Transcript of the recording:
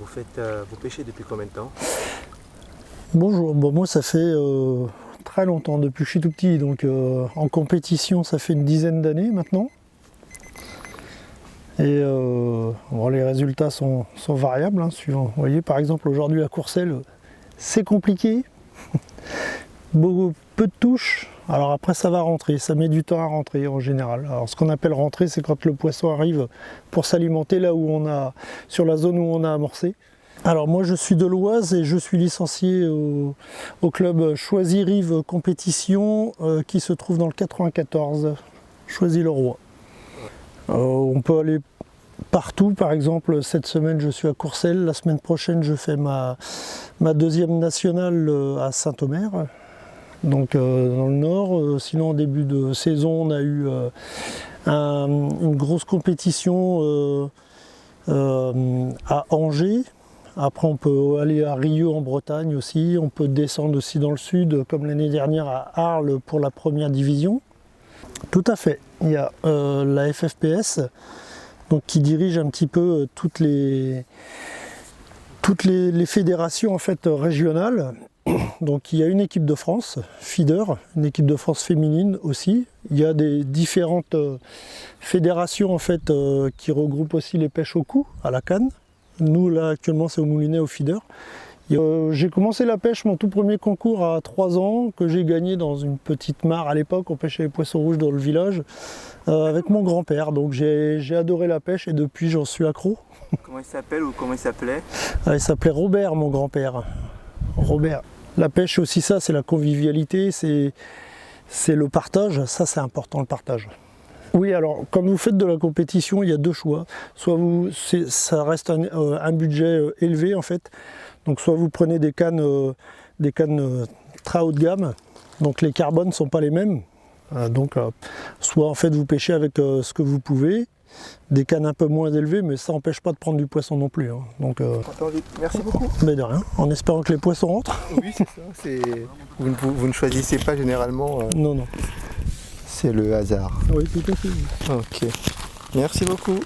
Vous pêchez depuis combien de temps? Bonjour, bon, moi ça fait très longtemps, depuis que je suis tout petit, donc en compétition ça fait une dizaine d'années maintenant. Et bon, les résultats sont variables, hein, suivant. Vous voyez par exemple aujourd'hui à Courcelles, c'est compliqué, peu de touches, alors après ça va rentrer, ça met du temps à rentrer en général. Alors ce qu'on appelle rentrer, c'est quand le poisson arrive pour s'alimenter là où on a, sur la zone où on a amorcé. Alors moi je suis de l'Oise et je suis licencié au club Choisy-Rive Compétition qui se trouve dans le 94, Choisy-le-Roi. On peut aller partout, par exemple cette semaine je suis à Courcelles, la semaine prochaine je fais ma deuxième nationale à Saint-Omer, donc dans le nord. Sinon en début de saison on a eu une grosse compétition à Angers. Après on peut aller à Rieux en Bretagne aussi, on peut descendre aussi dans le sud comme l'année dernière à Arles pour la première division. Tout à fait, il y a la FFPS donc, qui dirige un petit peu toutes les fédérations en fait, régionales. Donc il y a une équipe de France, feeder, une équipe de France féminine aussi. Il y a des différentes fédérations en fait, qui regroupent aussi les pêches au cou, à la canne. Nous là actuellement c'est au moulinet, au feeder. J'ai commencé la pêche, mon tout premier concours à 3 ans, que j'ai gagné dans une petite mare à l'époque, on pêchait les poissons rouges dans le village, avec mon grand-père. Donc j'ai adoré la pêche et depuis j'en suis accro. Comment il s'appelle ou comment il s'appelait? Il s'appelait Robert, mon grand-père. Robert. La pêche aussi ça, c'est la convivialité, c'est le partage, ça c'est important le partage. Oui, alors quand vous faites de la compétition, il y a deux choix. Soit ça reste un budget élevé en fait. Donc soit vous prenez des cannes très haut de gamme, donc les carbones ne sont pas les mêmes. Soit en fait vous pêchez avec ce que vous pouvez, des cannes un peu moins élevées, mais ça n'empêche pas de prendre du poisson non plus. Hein. Donc, merci beaucoup. Mais de rien, en espérant que les poissons rentrent. Oui, c'est ça. Vous ne choisissez pas généralement. Non, non. C'est le hasard. Oui, tout à fait. Ok. Merci beaucoup.